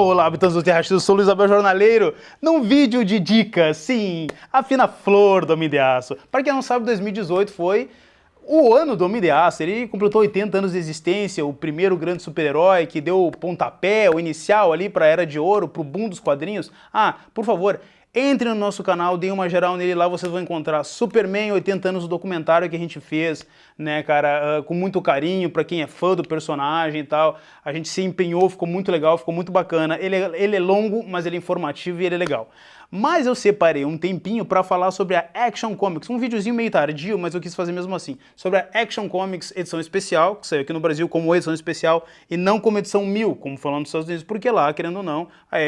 Olá, habitantes do Terra X, eu sou o Luiz Abel Jornaleiro, num vídeo de dicas, sim, a fina flor do Homem de Aço. Para quem não sabe, 2018 foi o ano do Homem de Aço, ele completou 80 anos de existência, o primeiro grande super-herói que deu o pontapé, o inicial ali para a Era de Ouro, para o boom dos quadrinhos. Ah, por favor, entre no nosso canal, dê uma geral nele, lá vocês vão encontrar Superman, 80 anos, o documentário que a gente fez, né, cara, com muito carinho, pra quem é fã do personagem e tal. A gente se empenhou, ficou muito legal, ficou muito bacana. Ele é longo, mas ele é informativo e ele é legal. Mas eu separei um tempinho pra falar sobre a Action Comics, um videozinho meio tardio, mas eu quis fazer mesmo assim, sobre a Action Comics edição especial, que saiu aqui no Brasil como edição especial e não como edição 1000, como falando nos Estados Unidos, porque lá, querendo ou não, a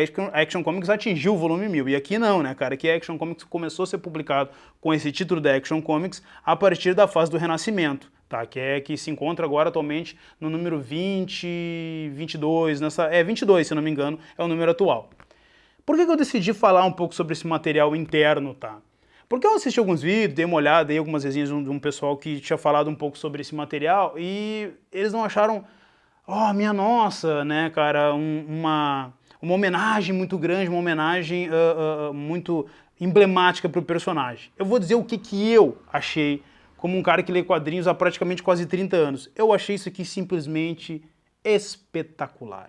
Action Comics atingiu o volume 1000, e aqui não, né, cara, aqui a Action Comics começou a ser publicado com esse título da Action Comics a partir da fase do Renascimento, tá, que se encontra agora atualmente no número 20, 22, 22, se não me engano, é o número atual. Por que eu decidi falar um pouco sobre esse material interno, tá? Porque eu assisti alguns vídeos, dei uma olhada, dei algumas resenhas de um pessoal que tinha falado um pouco sobre esse material e eles não acharam, oh, minha nossa, né, cara, uma homenagem muito grande, uma homenagem muito emblemática para o personagem. Eu vou dizer o que eu achei como um cara que lê quadrinhos há praticamente quase 30 anos. Eu achei isso aqui simplesmente espetacular.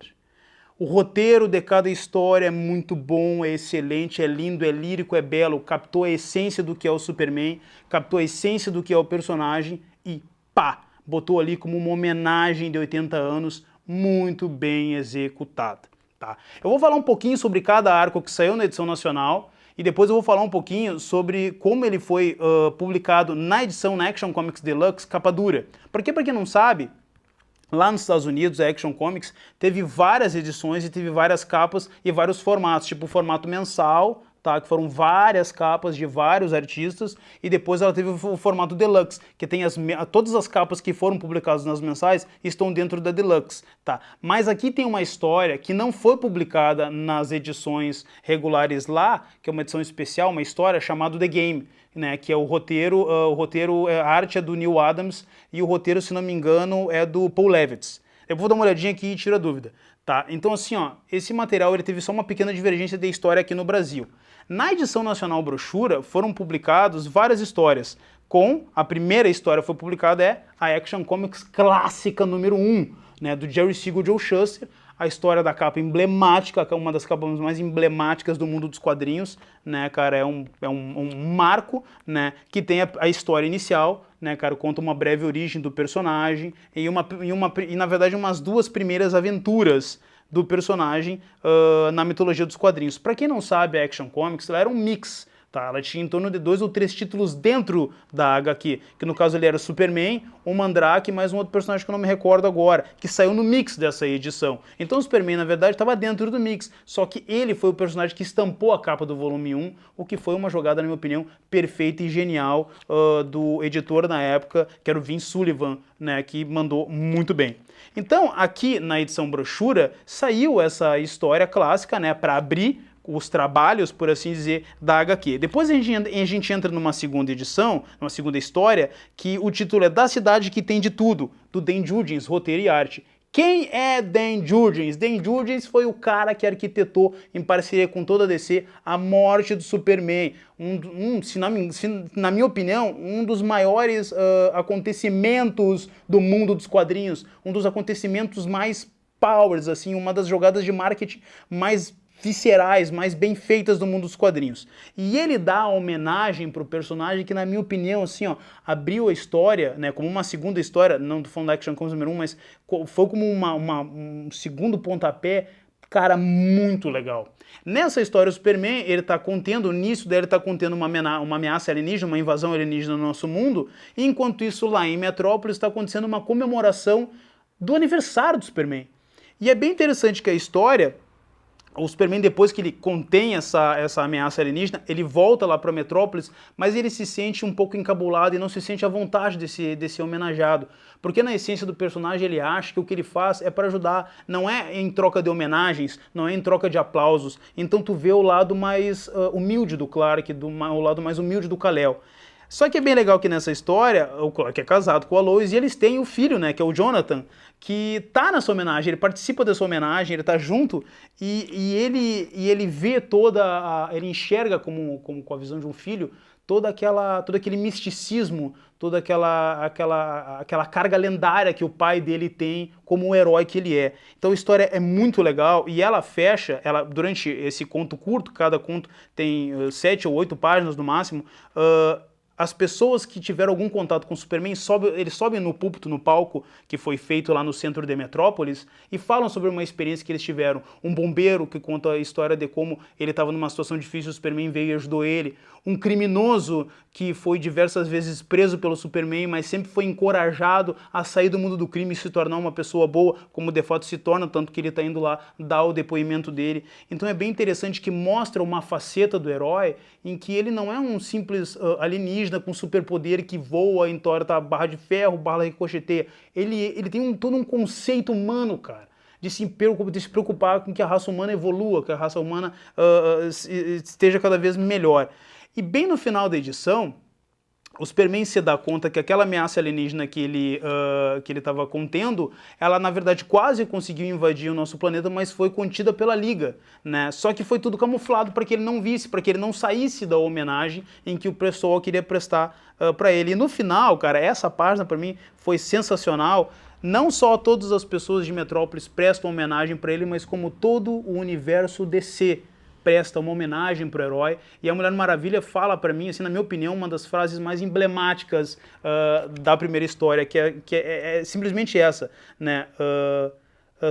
O roteiro de cada história é muito bom, é excelente, é lindo, é lírico, é belo, captou a essência do que é o Superman, captou a essência do que é o personagem e pá, botou ali como uma homenagem de 80 anos muito bem executada. Tá? Eu vou falar um pouquinho sobre cada arco que saiu na edição nacional e depois eu vou falar um pouquinho sobre como ele foi publicado na edição na Action Comics Deluxe capa dura. Porque pra quem não sabe, lá nos Estados Unidos, a Action Comics teve várias edições e teve várias capas e vários formatos, tipo o formato mensal, tá, que foram várias capas de vários artistas, e depois ela teve o formato Deluxe, que tem todas as capas que foram publicadas nas mensais estão dentro da Deluxe, tá. Mas aqui tem uma história que não foi publicada nas edições regulares lá, que é uma edição especial, uma história chamada The Game, né, que é o roteiro, a arte é do Neil Adams e o roteiro, se não me engano, é do Paul Levitz. Eu vou dar uma olhadinha aqui e tiro a dúvida. Tá? Então assim, ó, esse material ele teve só uma pequena divergência de história aqui no Brasil. Na edição nacional brochura foram publicadas várias histórias, com a primeira história foi publicada é a Action Comics clássica número 1, né, do Jerry Siegel e Joe Shuster, a história da capa emblemática, uma das capas mais emblemáticas do mundo dos quadrinhos, né, cara, é um marco, né, que tem a história inicial, né, cara, conta uma breve origem do personagem e na verdade umas duas primeiras aventuras do personagem na mitologia dos quadrinhos. Para quem não sabe, a Action Comics ela era um mix. Tá, ela tinha em torno de 2 ou 3 títulos dentro da HQ, que no caso ele era Superman, o Mandrake e mais um outro personagem que eu não me recordo agora, que saiu no mix dessa edição. Então o Superman, na verdade, estava dentro do mix, só que ele foi o personagem que estampou a capa do volume 1, o que foi uma jogada, na minha opinião, perfeita e genial do editor na época, que era o Vince Sullivan, né, que mandou muito bem. Então, aqui na edição brochura, saiu essa história clássica, né, para abrir os trabalhos, por assim dizer, da HQ. Depois a gente entra numa segunda edição, numa segunda história, que o título é Da Cidade que Tem de Tudo, do Dan Jurgens, roteiro e arte. Quem é Dan Jurgens? Dan Jurgens foi o cara que arquitetou, em parceria com toda a DC, a morte do Superman. Na minha opinião, um dos maiores acontecimentos do mundo dos quadrinhos, um dos acontecimentos mais powers, assim, uma das jogadas de marketing mais viscerais, mais bem feitas do mundo dos quadrinhos. E ele dá a homenagem pro personagem que, na minha opinião, assim, ó, abriu a história, né, como uma segunda história, não do falando da Action Comics número 1, mas foi como um segundo pontapé, cara, muito legal. Nessa história, o Superman, ele tá contendo, o início dele tá contendo uma ameaça alienígena, uma invasão alienígena no nosso mundo, e enquanto isso, lá em Metrópolis, está acontecendo uma comemoração do aniversário do Superman. E é bem interessante que a história, o Superman, depois que ele contém essa ameaça alienígena, ele volta lá para Metrópolis, mas ele se sente um pouco encabulado e não se sente à vontade de ser homenageado. Porque na essência do personagem ele acha que o que ele faz é para ajudar, não é em troca de homenagens, não é em troca de aplausos. Então tu vê o lado mais humilde do Clark, o lado mais humilde do Kal-El. Só que é bem legal que nessa história, o Clark é casado com a Lois e eles têm o filho, né, que é o Jonathan, que tá nessa homenagem, ele participa dessa homenagem, ele tá junto ele vê ele enxerga com a visão de um filho todo aquele misticismo, toda aquela carga lendária que o pai dele tem como o herói que ele é. Então a história é muito legal e ela fecha, durante esse conto curto, cada conto tem 7 ou 8 páginas no máximo, as pessoas que tiveram algum contato com o Superman, eles sobem no púlpito, no palco que foi feito lá no centro de Metrópolis e falam sobre uma experiência que eles tiveram. Um bombeiro que conta a história de como ele estava numa situação difícil, o Superman veio e ajudou ele. Um criminoso que foi diversas vezes preso pelo Superman, mas sempre foi encorajado a sair do mundo do crime e se tornar uma pessoa boa, como de fato se torna, tanto que ele está indo lá dar o depoimento dele. Então é bem interessante que mostra uma faceta do herói em que ele não é um simples alienígena com superpoder que voa, entorta a barra de ferro, bala ricocheteia. Ele tem todo um conceito humano, cara, de se preocupar com que a raça humana evolua, que a raça humana esteja cada vez melhor. E bem no final da edição, o Superman se dá conta que aquela ameaça alienígena que ele estava contendo, ela na verdade quase conseguiu invadir o nosso planeta, mas foi contida pela Liga, né? Só que foi tudo camuflado para que ele não visse, para que ele não saísse da homenagem em que o pessoal queria prestar para ele. E no final, cara, essa página para mim foi sensacional. Não só todas as pessoas de Metrópolis prestam homenagem para ele, mas como todo o universo DC presta uma homenagem pro herói, e a Mulher Maravilha fala para mim, assim, na minha opinião, uma das frases mais emblemáticas da primeira história, que é simplesmente essa, né?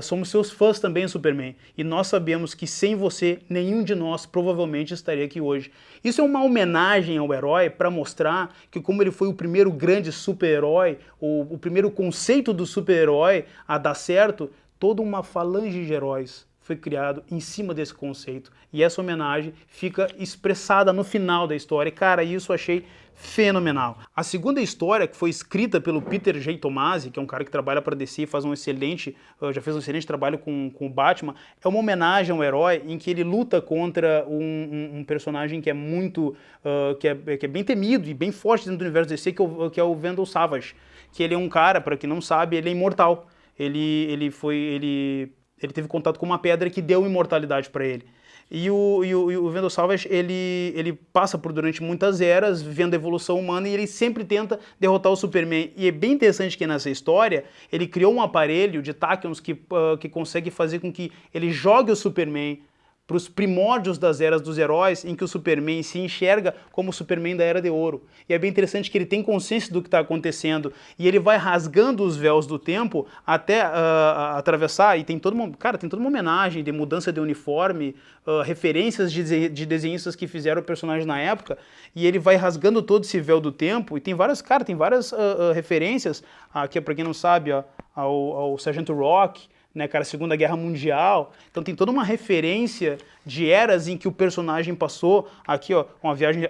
Somos seus fãs também, Superman, e nós sabemos que sem você, nenhum de nós provavelmente estaria aqui hoje. Isso é uma homenagem ao herói para mostrar que como ele foi o primeiro grande super-herói, o primeiro conceito do super-herói a dar certo, toda uma falange de heróis foi criado em cima desse conceito. E essa homenagem fica expressada no final da história. E, cara, isso eu achei fenomenal. A segunda história, que foi escrita pelo Peter J. Tomasi, que é um cara que trabalha para DC e já fez um excelente trabalho com o Batman, é uma homenagem ao herói em que ele luta contra um personagem que é muito, que é bem temido e bem forte dentro do universo DC, que é o Vandal Savage. Que ele é um cara, para quem não sabe, ele é imortal. Ele teve contato com uma pedra que deu imortalidade para ele. E o Vandal Savage, ele passa durante muitas eras, vendo a evolução humana, e ele sempre tenta derrotar o Superman. E é bem interessante que nessa história, ele criou um aparelho de Tachyons que consegue fazer com que ele jogue o Superman para os primórdios das eras dos heróis, em que o Superman se enxerga como o Superman da Era de Ouro. E é bem interessante que ele tem consciência do que está acontecendo, e ele vai rasgando os véus do tempo até atravessar, e tem toda uma homenagem de mudança de uniforme, referências de desenhistas que fizeram o personagem na época, e ele vai rasgando todo esse véu do tempo, e tem várias referências, aqui para quem não sabe, ao Sargento Rock, né, cara, Segunda Guerra Mundial. Então tem toda uma referência de eras em que o personagem passou, aqui, ó,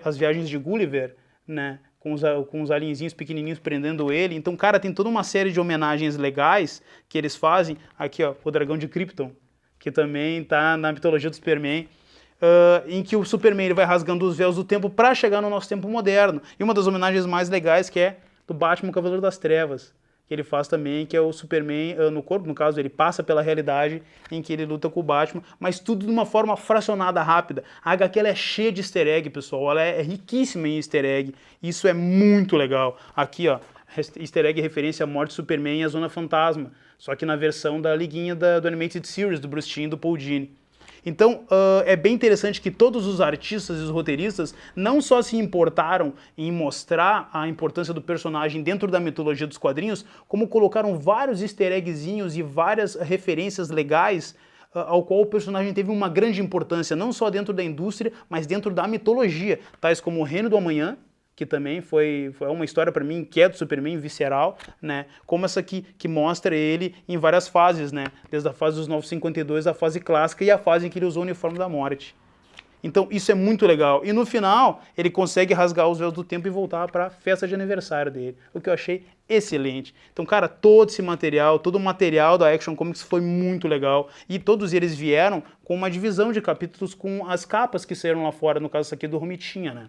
as viagens de Gulliver, né, com os alienzinhos pequenininhos prendendo ele. Então, cara, tem toda uma série de homenagens legais que eles fazem. Aqui, ó, o Dragão de Krypton, que também tá na mitologia do Superman, em que o Superman ele vai rasgando os véus do tempo para chegar no nosso tempo moderno. E uma das homenagens mais legais que é do Batman, o Cavaleiro das Trevas, que ele faz também, que é o Superman no corpo, no caso, ele passa pela realidade em que ele luta com o Batman, mas tudo de uma forma fracionada, rápida. A HQ ela é cheia de easter egg, pessoal, ela é riquíssima em easter egg, isso é muito legal. Aqui, ó, easter egg referência à morte do Superman e a Zona Fantasma, só que na versão da liguinha do Animated Series, do Bruce Timm e do Paul Dini. Então, é bem interessante que todos os artistas e os roteiristas não só se importaram em mostrar a importância do personagem dentro da mitologia dos quadrinhos, como colocaram vários easter eggzinhos e várias referências legais ao qual o personagem teve uma grande importância, não só dentro da indústria, mas dentro da mitologia, tais como o Reino do Amanhã, que também foi uma história para mim que é do Superman visceral, né? Como essa aqui que mostra ele em várias fases, né? Desde a fase dos 952, a fase clássica e a fase em que ele usou o uniforme da morte. Então isso é muito legal. E no final ele consegue rasgar os véus do tempo e voltar para a festa de aniversário dele, o que eu achei excelente. Então, cara, todo o material da Action Comics foi muito legal e todos eles vieram com uma divisão de capítulos com as capas que saíram lá fora, no caso essa aqui do Romitinha, né?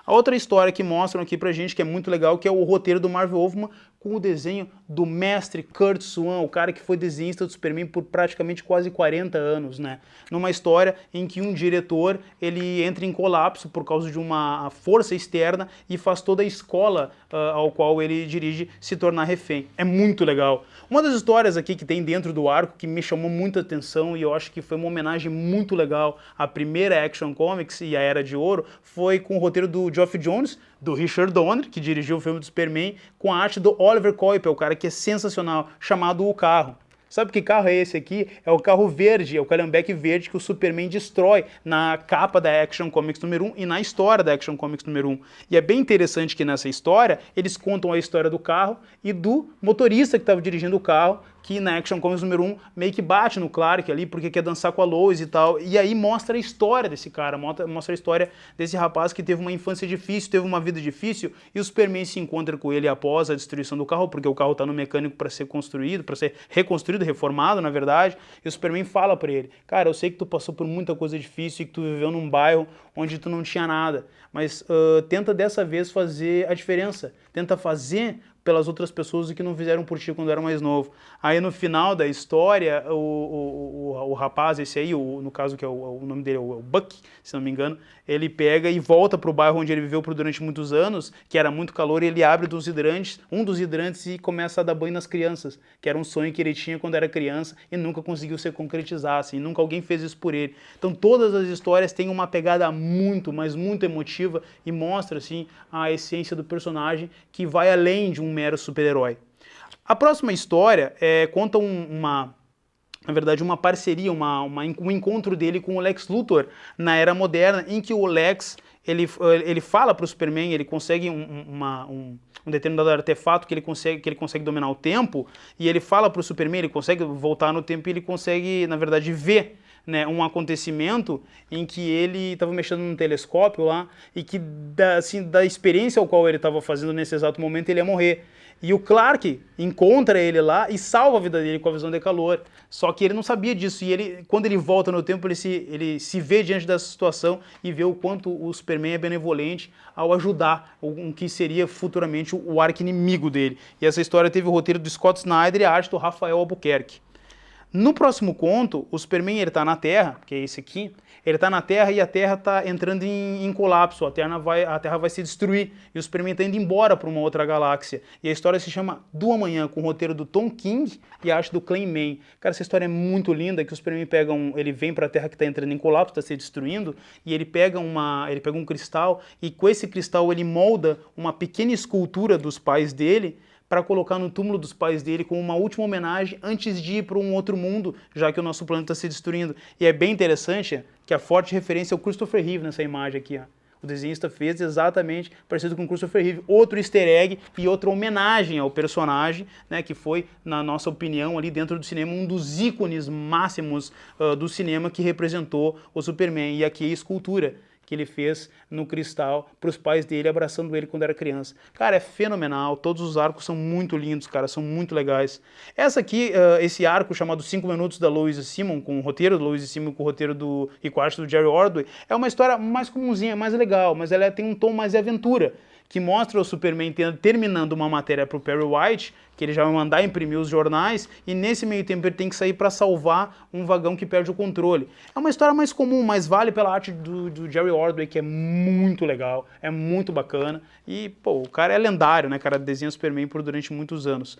A outra história que mostram aqui pra gente, que é muito legal, que é o roteiro do Marv Wolfman com o desenho do mestre Curt Swan, o cara que foi desenhista do Superman por praticamente quase 40 anos, né? Numa história em que um diretor, ele entra em colapso por causa de uma força externa e faz toda a escola ao qual ele dirige se tornar refém. É muito legal. Uma das histórias aqui que tem dentro do arco que me chamou muita atenção e eu acho que foi uma homenagem muito legal à primeira Action Comics e à Era de Ouro, foi com o roteiro do Geoff Johns, do Richard Donner, que dirigiu o filme do Superman, com a arte do Oliver Coipel, o cara que é sensacional, chamado O Carro. Sabe que carro é esse aqui? É o carro verde, é o Calhambeque verde que o Superman destrói na capa da Action Comics número 1 e na história da Action Comics número 1. E é bem interessante que nessa história eles contam a história do carro e do motorista que estava dirigindo o carro, que na Action Comics número 1 meio que bate no Clark ali porque quer dançar com a Lois e tal. E aí mostra a história desse cara, mostra a história desse rapaz que teve uma infância difícil, teve uma vida difícil, e o Superman se encontra com ele após a destruição do carro, porque o carro está no mecânico para ser construído, para ser reconstruído, reformado, na verdade, e o Superman fala para ele: cara, eu sei que tu passou por muita coisa difícil e que tu viveu num bairro onde tu não tinha nada, mas tenta dessa vez fazer a diferença, tenta fazer pelas outras pessoas que não fizeram por ti quando era mais novo. Aí no final da história, o rapaz, esse aí, no caso que é o nome dele é o Buck, se não me engano, ele pega e volta para o bairro onde ele viveu durante muitos anos, que era muito calor, e ele abre um dos hidrantes e começa a dar banho nas crianças, que era um sonho que ele tinha quando era criança e nunca conseguiu se concretizar, assim, nunca alguém fez isso por ele. Então todas as histórias têm uma pegada muito, mas muito emotiva e mostra, assim, a essência do personagem que vai além de um mero super-herói. A próxima história conta na verdade, uma parceria, um encontro dele com o Lex Luthor na Era Moderna, em que o Lex ele fala para o Superman, ele consegue um determinado artefato que ele consegue dominar o tempo, e ele fala para o Superman, ele consegue voltar no tempo e ele consegue, na verdade, ver, né, um acontecimento em que ele estava mexendo num telescópio lá e que da experiência ao qual ele estava fazendo nesse exato momento ele ia morrer. E o Clark encontra ele lá e salva a vida dele com a visão de calor. Só que ele não sabia disso e quando ele volta no tempo, ele se vê diante dessa situação e vê o quanto o Superman é benevolente ao ajudar o que seria futuramente o arqui-inimigo dele. E essa história teve o roteiro do Scott Snyder e a arte do Rafael Albuquerque. No próximo conto, o Superman está na Terra, que é esse aqui, ele está na Terra e a Terra está entrando em colapso, a Terra vai se destruir e o Superman está indo embora para uma outra galáxia. E a história se chama Do Amanhã, com o roteiro do Tom King e a arte do Clay Mann. Cara, essa história é muito linda, que o Superman ele vem para a Terra que está entrando em colapso, está se destruindo, e ele pega um cristal e com esse cristal ele molda uma pequena escultura dos pais dele, para colocar no túmulo dos pais dele como uma última homenagem antes de ir para um outro mundo, já que o nosso planeta está se destruindo. E é bem interessante que a forte referência é o Christopher Reeve nessa imagem aqui, ó. O desenhista fez exatamente parecido com o Christopher Reeve, outro easter egg e outra homenagem ao personagem, né, que foi, na nossa opinião, ali dentro do cinema, um dos ícones máximos do cinema que representou o Superman. E aqui a escultura que ele fez no cristal para os pais dele, abraçando ele quando era criança. Cara, é fenomenal, todos os arcos são muito lindos, cara, são muito legais. Essa aqui, esse arco chamado 5 Minutos da Lois Simon, com o roteiro do Lois Simon, com o roteiro e com a arte do Jerry Ordway, é uma história mais comunzinha, mais legal, mas ela tem um tom mais de aventura, que mostra o Superman terminando uma matéria para o Perry White, que ele já vai mandar imprimir os jornais, e nesse meio tempo ele tem que sair para salvar um vagão que perde o controle. É uma história mais comum, mas vale pela arte do Jerry Ordway, que é muito legal, é muito bacana, e, pô, o cara é lendário, né, cara, desenha Superman durante muitos anos.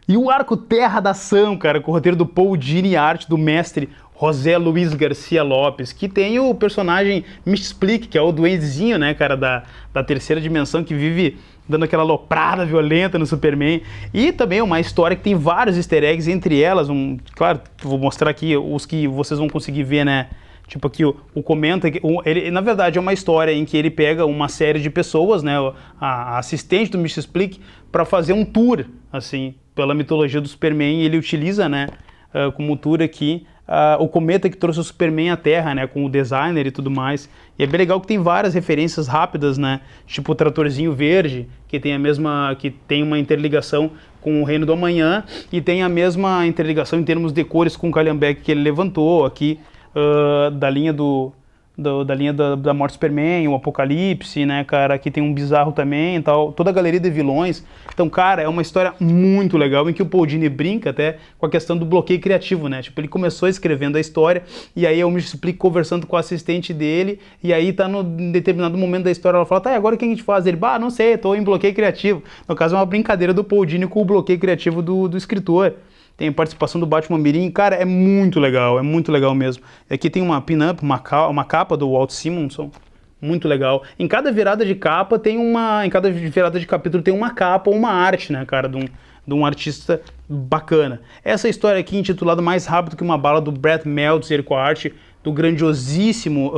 E o arco Terra da Ação, cara, com o roteiro do Paul Dini e a arte do mestre José Luiz Garcia Lopes, que tem o personagem Mixplique, que é o duendezinho, né, cara, da terceira dimensão, que vive dando aquela aloprada violenta no Superman. E também uma história que tem vários easter eggs, entre elas, claro, vou mostrar aqui os que vocês vão conseguir ver, né, tipo aqui o comenta, ele, na verdade é uma história em que ele pega uma série de pessoas, né, a assistente do Mixplique, para fazer um tour, assim, pela mitologia do Superman, e ele utiliza, né, como tour aqui, o cometa que trouxe o Superman à Terra, né, com o designer e tudo mais. E é bem legal que tem várias referências rápidas, né, tipo o tratorzinho verde, que tem uma interligação com o Reino do Amanhã, e tem a mesma interligação em termos de cores com o Calhambeque que ele levantou aqui, da linha do da linha da morte do Superman, o Apocalipse, né, cara, aqui tem um Bizarro também e tal, toda a galeria de vilões. Então, cara, é uma história muito legal em que o Paul Dini brinca até com a questão do bloqueio criativo, né, tipo, ele começou escrevendo a história e aí eu me explico conversando com o assistente dele e aí tá no determinado momento da história, ela fala, tá, e agora o que a gente faz? Ele, não sei, tô em bloqueio criativo. No caso, é uma brincadeira do Paul Dini com o bloqueio criativo do escritor. Tem a participação do Batman Mirim, cara, é muito legal mesmo. Aqui tem uma pin-up, uma capa do Walt Simonson, muito legal. Em cada virada de capa em cada virada de capítulo tem uma capa ou uma arte, né, cara, de um artista bacana. Essa história aqui, intitulada Mais Rápido que uma Bala, do Brett Meltzer, com a arte do grandiosíssimo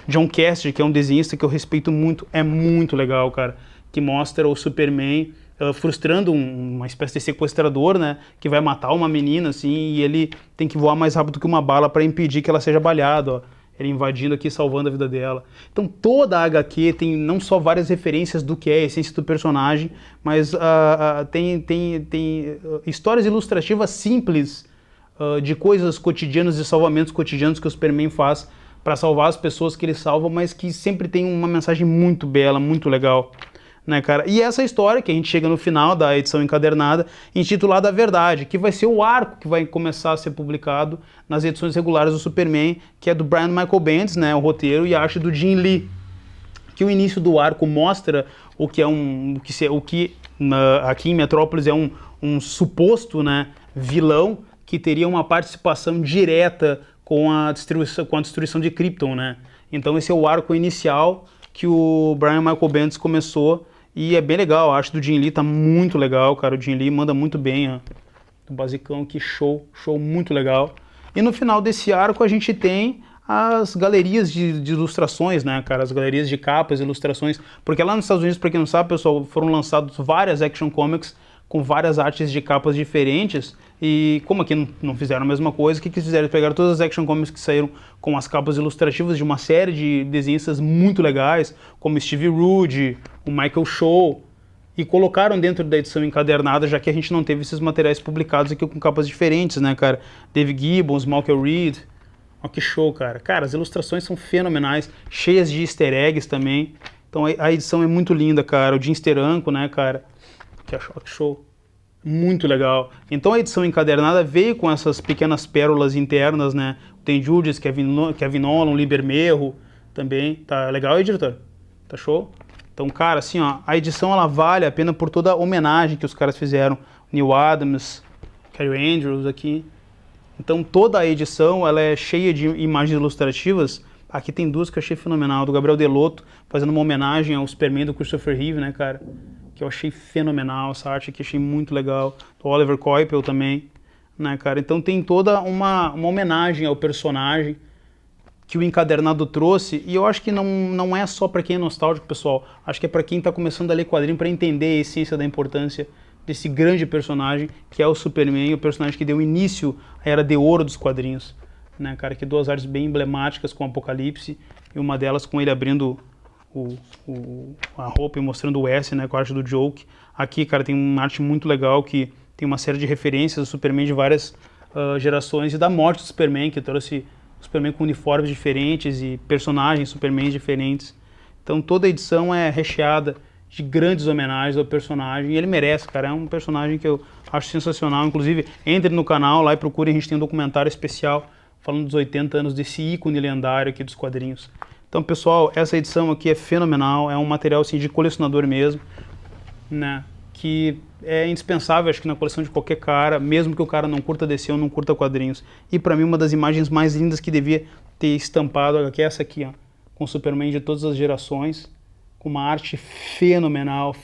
John Cassaday, que é um desenhista que eu respeito muito, é muito legal, cara, que mostra o Superman frustrando uma espécie de sequestrador, né, que vai matar uma menina, assim, e ele tem que voar mais rápido que uma bala para impedir que ela seja baleada, ó. Ele invadindo aqui, salvando a vida dela. Então toda a HQ tem não só várias referências do que é a essência do personagem, mas tem histórias ilustrativas simples de coisas cotidianas e salvamentos cotidianos que o Superman faz para salvar as pessoas que ele salva, mas que sempre tem uma mensagem muito bela, muito legal. Né, cara? E essa história que a gente chega no final da edição encadernada, intitulada A Verdade, que vai ser o arco que vai começar a ser publicado nas edições regulares do Superman, que é do Brian Michael Bendis, né, o roteiro, e a arte do Jim Lee. Que o início do arco mostra o que aqui em Metrópolis é um suposto, né, vilão que teria uma participação direta com a destruição de Krypton, né? Então esse é o arco inicial que o Brian Michael Bendis começou. E é bem legal, a arte do Jim Lee tá muito legal, cara. O Jim Lee manda muito bem, ó. O basicão aqui, show muito legal. E no final desse arco a gente tem as galerias de ilustrações, né, cara? As galerias de capas, ilustrações. Porque lá nos Estados Unidos, pra quem não sabe, pessoal, foram lançados várias Action Comics com várias artes de capas diferentes. E como aqui não fizeram a mesma coisa, o que eles fizeram? Eles pegaram todas as Action Comics que saíram com as capas ilustrativas de uma série de desenhistas muito legais, como Steve Rude, o Michael Show, e colocaram dentro da edição encadernada, já que a gente não teve esses materiais publicados aqui com capas diferentes, né, cara? Dave Gibbons, Michael Reed. Ó, que show, cara. Cara, as ilustrações são fenomenais, cheias de easter eggs também. Então a edição é muito linda, cara. O Jim Steranko, né, cara? Que show. Muito legal. Então a edição encadernada veio com essas pequenas pérolas internas, né? Tem Judas, Kevin Nolan, Liber Merro também. Tá legal aí, diretor? Tá show? Então, cara, assim, ó, a edição ela vale a pena por toda a homenagem que os caras fizeram. Neil Adams, Carrie Andrews aqui. Então toda a edição ela é cheia de imagens ilustrativas. Aqui tem duas que eu achei fenomenal. Do Gabriel Delotto, fazendo uma homenagem ao Superman do Christopher Reeve, né, cara? Que eu achei fenomenal, essa arte aqui achei muito legal. Do Oliver Coipel também, né, cara? Então tem toda uma homenagem ao personagem que o encadernado trouxe, e eu acho que não é só para quem é nostálgico, pessoal. Acho que é para quem está começando a ler quadrinho para entender a essência da importância desse grande personagem que é o Superman, o personagem que deu início à era de ouro dos quadrinhos, né, cara? Que duas artes bem emblemáticas com o Apocalipse e uma delas com ele abrindo a roupa e mostrando o S, né, com a arte do Joke. Aqui, cara, tem uma arte muito legal que tem uma série de referências do Superman de várias gerações e da morte do Superman, que trouxe o Superman com uniformes diferentes e personagens Supermans diferentes. Então toda a edição é recheada de grandes homenagens ao personagem e ele merece, cara. É um personagem que eu acho sensacional. Inclusive, entre no canal lá e procure, a gente tem um documentário especial falando dos 80 anos desse ícone lendário aqui dos quadrinhos. Então, pessoal, essa edição aqui é fenomenal, é um material assim, de colecionador mesmo, né? Que é indispensável, acho que na coleção de qualquer cara, mesmo que o cara não curta DC ou não curta quadrinhos. E pra mim uma das imagens mais lindas que devia ter estampado, que é essa aqui, ó, com o Superman de todas as gerações, com uma arte fenomenal,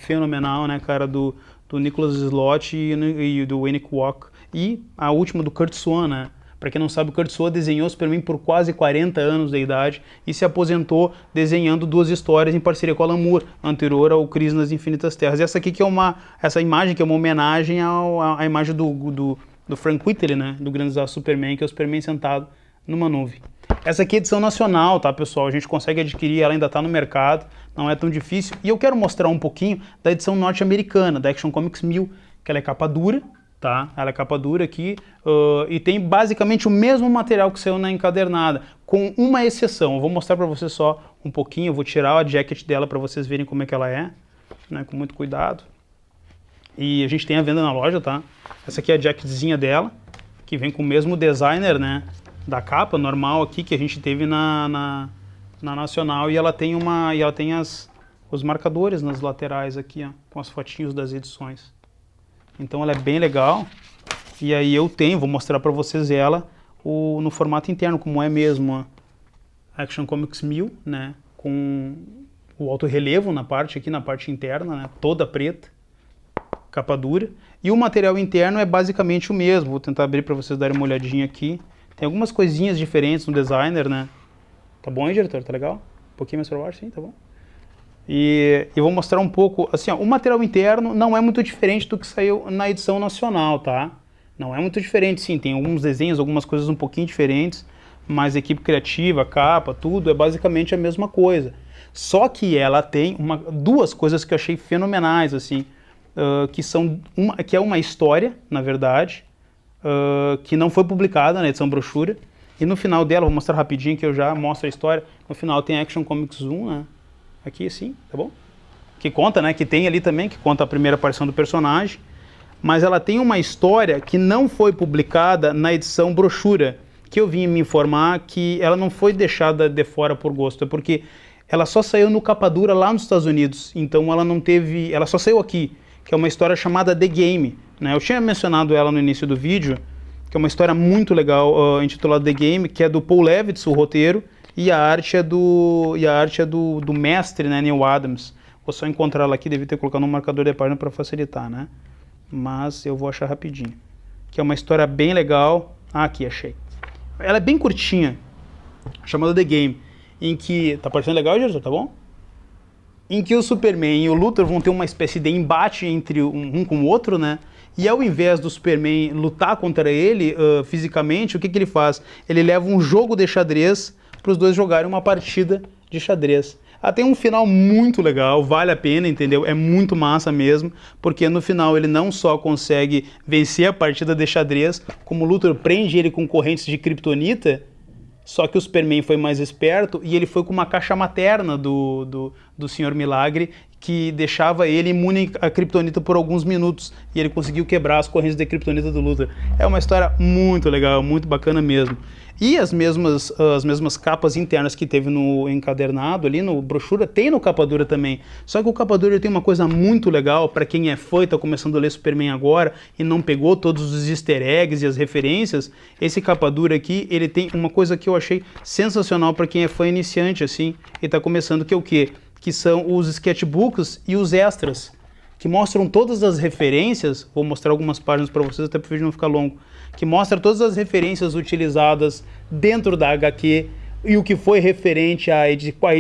né, cara, do Nicholas Slott e do Wayne Kwok. E a última do Curt Swan, né? Para quem não sabe, o Curt Swan desenhou o Superman por quase 40 anos de idade e se aposentou desenhando duas histórias em parceria com Alan Moore, anterior ao Crise nas Infinitas Terras. E essa aqui que é essa imagem que é uma homenagem à imagem do Frank Whiteley, né, do grande Superman, que é o Superman sentado numa nuvem. Essa aqui é edição nacional, tá, pessoal? A gente consegue adquirir, ela ainda está no mercado, não é tão difícil. E eu quero mostrar um pouquinho da edição norte-americana, da Action Comics 1000, que ela é capa dura, tá? Ela é capa dura aqui e tem basicamente o mesmo material que saiu na encadernada, com uma exceção. Eu vou mostrar para vocês só um pouquinho, eu vou tirar a jacket dela para vocês verem como é que ela é, né, com muito cuidado. E a gente tem a venda na loja, tá? Essa aqui é a jacketzinha dela, que vem com o mesmo designer, né, da capa normal aqui que a gente teve na Nacional, e ela tem os marcadores nas laterais aqui, ó, com as fotinhos das edições. Então ela é bem legal. E aí vou mostrar para vocês ela no formato interno, como é mesmo, ó. Action Comics 1000, né, com o alto relevo na parte interna, né, toda preta, capa dura. E o material interno é basicamente o mesmo. Vou tentar abrir para vocês darem uma olhadinha aqui. Tem algumas coisinhas diferentes no designer, né? Tá bom, hein, diretor? Tá legal? Um pouquinho mais para baixo, sim, tá bom? E eu vou mostrar um pouco, assim, ó, o material interno não é muito diferente do que saiu na edição nacional, tá? Não é muito diferente, sim, tem alguns desenhos, algumas coisas um pouquinho diferentes, mas a equipe criativa, capa, tudo é basicamente a mesma coisa. Só que ela tem duas coisas que eu achei fenomenais, assim, que é uma história, na verdade, que não foi publicada na edição brochura, e no final dela, vou mostrar rapidinho que eu já mostro a história, no final tem Action Comics 1, né? Aqui assim, tá bom? Que conta, né? Que tem ali também, que conta a primeira aparição do personagem. Mas ela tem uma história que não foi publicada na edição brochura, que eu vim me informar que ela não foi deixada de fora por gosto, é porque ela só saiu no capa dura lá nos Estados Unidos, então ela só saiu aqui, que é uma história chamada The Game, né? Eu tinha mencionado ela no início do vídeo, que é uma história muito legal, intitulada The Game, que é do Paul Levitz, o roteiro, e a arte é do mestre, né, Neil Adams. Vou só encontrar ela aqui, devia ter colocado um marcador de página para facilitar, né? Mas eu vou achar rapidinho. Que é uma história bem legal. Ah, aqui, achei. Ela é bem curtinha, chamada The Game, em que... Tá parecendo legal, Jesus? Tá bom? Em que o Superman e o Luthor vão ter uma espécie de embate entre um com o outro, né? E ao invés do Superman lutar contra ele fisicamente, o que ele faz? Ele leva um jogo de xadrez para os dois jogarem uma partida de xadrez. Tem um final muito legal, vale a pena, entendeu? É muito massa mesmo, porque no final ele não só consegue vencer a partida de xadrez, como o Luthor prende ele com correntes de kryptonita, só que o Superman foi mais esperto e ele foi com uma caixa materna do Senhor Milagre, que deixava ele imune à kryptonita por alguns minutos, e ele conseguiu quebrar as correntes de kryptonita do Luthor. É uma história muito legal, muito bacana mesmo. E as mesmas capas internas que teve no encadernado ali, no brochura, tem no capa dura também. Só que o capa dura tem uma coisa muito legal para quem é fã e está começando a ler Superman agora e não pegou todos os easter eggs e as referências. Esse capa dura aqui, ele tem uma coisa que eu achei sensacional para quem é fã iniciante assim e está começando, que é o quê? Que são os sketchbooks e os extras, que mostram todas as referências. Vou mostrar algumas páginas para vocês, até para o vídeo não ficar longo, que mostra todas as referências utilizadas dentro da HQ e o que foi referente a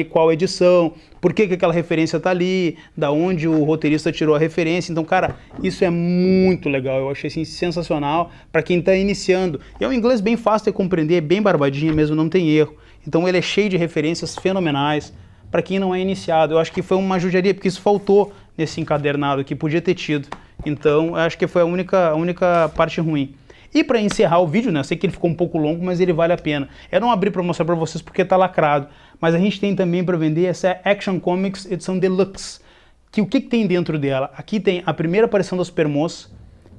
qual edição, por que aquela referência está ali, da onde o roteirista tirou a referência. Então, cara, isso é muito legal, eu achei assim, sensacional para quem está iniciando. E é um inglês bem fácil de compreender, bem barbadinho mesmo, não tem erro. Então ele é cheio de referências fenomenais para quem não é iniciado. Eu acho que foi uma judiaria, porque isso faltou nesse encadernado que podia ter tido. Então, eu acho que foi a única parte ruim. E para encerrar o vídeo, né, eu sei que ele ficou um pouco longo, mas ele vale a pena. Eu não abri para mostrar para vocês porque tá lacrado, mas a gente tem também para vender essa Action Comics edição Deluxe. Que o que tem dentro dela? Aqui tem a primeira aparição da Supermoça,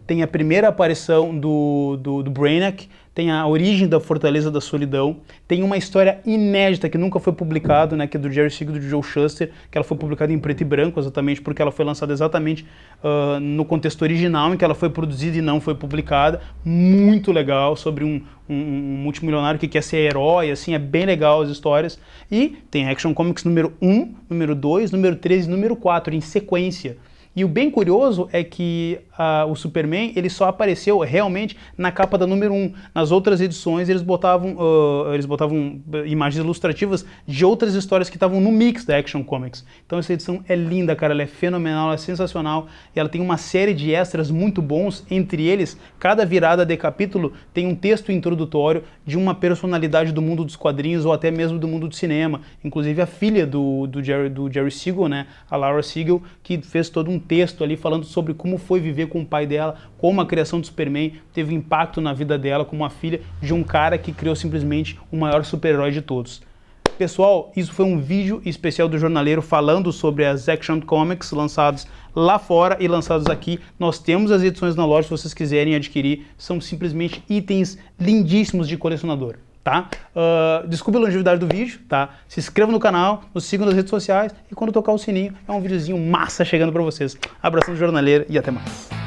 tem a primeira aparição do Brainiac, tem a origem da Fortaleza da Solidão, tem uma história inédita que nunca foi publicada, né, que é do Jerry Siegel e do Joe Shuster, que ela foi publicada em preto e branco, exatamente porque ela foi lançada exatamente no contexto original em que ela foi produzida e não foi publicada. Muito legal, sobre um multimilionário que quer ser herói, assim, é bem legal as histórias. E tem Action Comics número 1, número 2, número 3 e número 4, em sequência. E o bem curioso é que o Superman ele só apareceu realmente na capa da número 1. Nas outras edições eles botavam imagens ilustrativas de outras histórias que estavam no mix da Action Comics. Então essa edição é linda, cara, ela é fenomenal, ela é sensacional. E ela tem uma série de extras muito bons, entre eles, cada virada de capítulo tem um texto introdutório de uma personalidade do mundo dos quadrinhos ou até mesmo do mundo do cinema. Inclusive a filha do Jerry Siegel, né, a Laura Siegel, que fez todo um texto ali falando sobre como foi viver com o pai dela, como a criação do Superman teve impacto na vida dela como uma filha de um cara que criou simplesmente o maior super-herói de todos. Pessoal, isso foi um vídeo especial do Jornaleiro falando sobre as Action Comics lançados lá fora e lançados aqui. Nós temos as edições na loja se vocês quiserem adquirir. São simplesmente itens lindíssimos de colecionador, tá? Desculpe a longevidade do vídeo, tá? Se inscreva no canal, nos sigam nas redes sociais e quando tocar o sininho é um videozinho massa chegando pra vocês. Abração do Jornaleiro e até mais.